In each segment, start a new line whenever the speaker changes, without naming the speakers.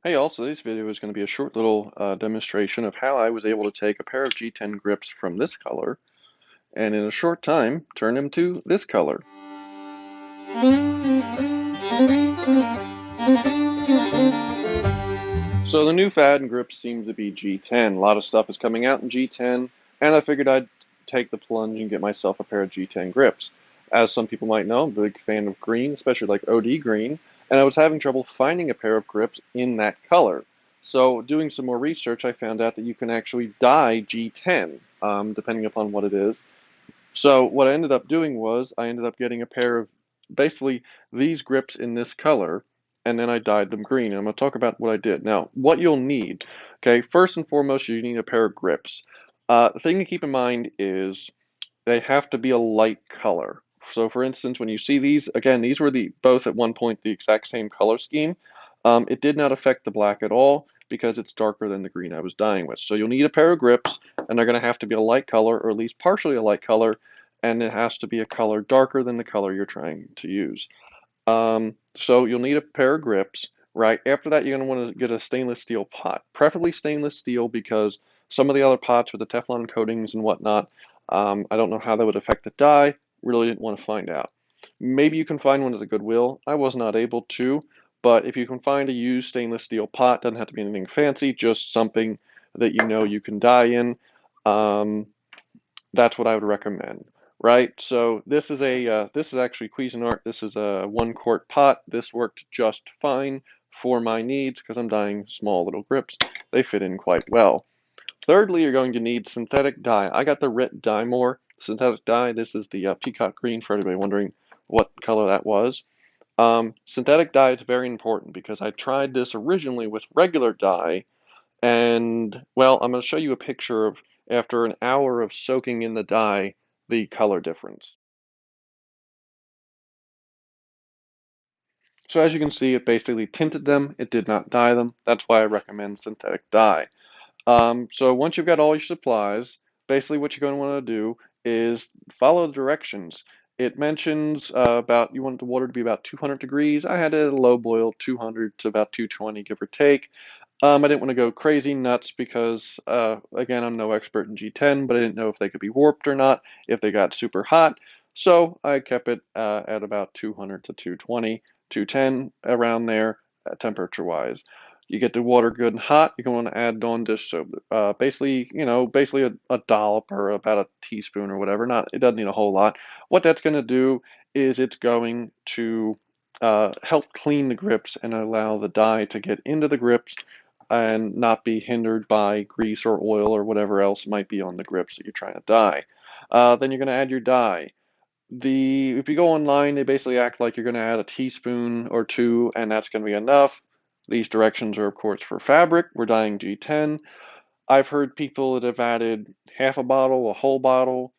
Hey, also, this video is going to be a short little demonstration of how I was able to take a pair of G10 grips from this color and in a short time turn them to this color. So the new fad in grips seems to be G10. A lot of stuff is coming out in G10, and I figured I'd take the plunge and get myself a pair of G10 grips. As some people might know, I'm a big fan of green, especially like OD green, and I was having trouble finding a pair of grips in that color. So doing some more research, I found out that you can actually dye G10, depending upon what it is. So what I ended up doing was I ended up getting a pair of basically these grips in this color, and then I dyed them green. And I'm going to talk about what I did. Now, what you'll need, okay, first and foremost, you need a pair of grips. The thing to keep in mind is they have to be a light color. So for instance, when you see these, again, these were the both at one point the exact same color scheme. It did not affect the black at all because it's darker than the green I was dyeing with. So you'll need a pair of grips, and they're going to have to be a light color, or at least partially a light color, and it has to be a color darker than the color you're trying to use. So you'll need a pair of grips, right? After that, you're going to want to get a stainless steel pot, preferably stainless steel because some of the other pots with the Teflon coatings and whatnot, I don't know how that would affect the dye. Really didn't want to find out. Maybe you can find one at the Goodwill. I was not able to, but if you can find a used stainless steel pot, doesn't have to be anything fancy, just something that you know you can dye in. Um, that's what I would recommend, right? So this is actually Cuisinart. This is a 1 quart pot. This worked just fine for my needs because I'm dyeing small little grips. They fit in quite well. Thirdly, you're going to need synthetic dye. I got the Rit Dye More synthetic dye. This is the peacock green for anybody wondering what color that was. Synthetic dye is very important because I tried this originally with regular dye and, well, I'm going to show you a picture of after an hour of soaking in the dye, the color difference. So as you can see, it basically tinted them. It did not dye them. That's why I recommend synthetic dye. So once you've got all your supplies, basically what you're going to want to do is follow the directions. It mentions about you want the water to be about 200 degrees. I had it at a low boil, 200 to about 220, give or take. I didn't want to go crazy nuts because, again, I'm no expert in G10, but I didn't know if they could be warped or not, if they got super hot. So I kept it at about 200 to 220, 210, around there, temperature-wise. You get the water good and hot, you're going to add Dawn dish soap. Basically, basically a dollop or about a teaspoon or whatever. Not, it doesn't need a whole lot. What that's going to do is it's going to help clean the grips and allow the dye to get into the grips and not be hindered by grease or oil or whatever else might be on the grips that you're trying to dye. Then you're going to add your dye. If you go online, they basically act like you're going to add a teaspoon or two, and that's going to be enough. These directions are, of course, for fabric. We're dyeing G10. I've heard people that have added half a bottle, a whole bottle.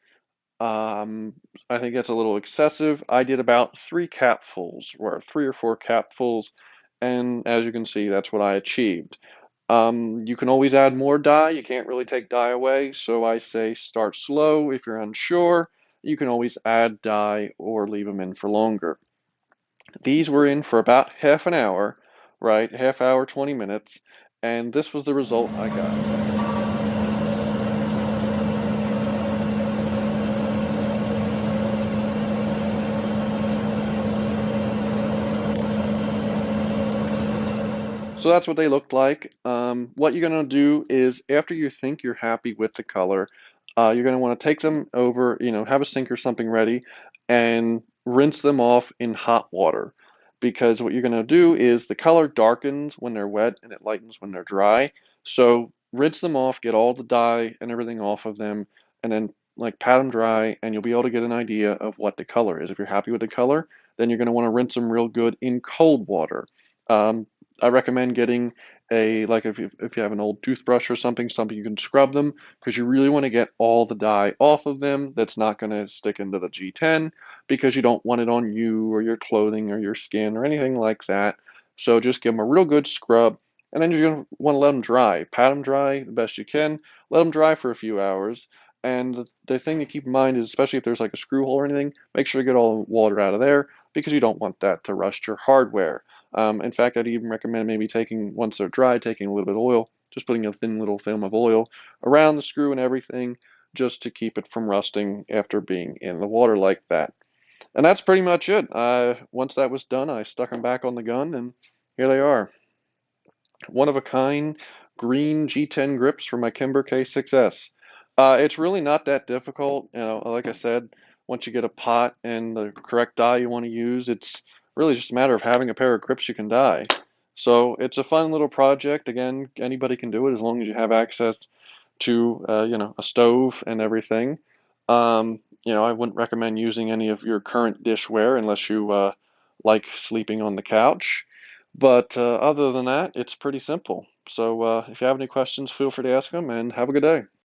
Um, I think that's a little excessive. I did about 3 capfuls, or 3 or 4 capfuls, and as you can see, that's what I achieved. You can always add more dye. You can't really take dye away, so I say start slow. If you're unsure, you can always add dye or leave them in for longer. These were in for about half an hour, right? Half hour, 20 minutes, and this was the result I got. So that's what they looked like. What you're going to do is after you think you're happy with the color, you're going to want to take them over, have a sink or something ready and rinse them off in hot water. Because what you're going to do is the color darkens when they're wet and it lightens when they're dry. So rinse them off, get all the dye and everything off of them, and then like pat them dry, and you'll be able to get an idea of what the color is. If you're happy with the color, then you're going to want to rinse them real good in cold water. Um, I recommend getting like if you have an old toothbrush or something you can scrub them because you really want to get all the dye off of them that's not going to stick into the G10 because you don't want it on you or your clothing or your skin or anything like that. So just give them a real good scrub, and then you're going to want to let them dry. Pat them dry the best you can. Let them dry for a few hours. And the thing to keep in mind is, especially if there's like a screw hole or anything, make sure to get all the water out of there because you don't want that to rust your hardware. In fact, I'd even recommend maybe taking, once they're dry, taking a little bit of oil, just putting a thin little film of oil around the screw and everything, just to keep it from rusting after being in the water like that. And that's pretty much it. Once that was done, I stuck them back on the gun, and here they are. One of a kind green G10 grips for my Kimber K6S. It's really not that difficult. Like I said, once you get a pot and the correct die you want to use, it's really just a matter of having a pair of grips you can die. So it's a fun little project. Again, anybody can do it as long as you have access to, a stove and everything. I wouldn't recommend using any of your current dishware unless you like sleeping on the couch. But other than that, it's pretty simple. So if you have any questions, feel free to ask them, and have a good day.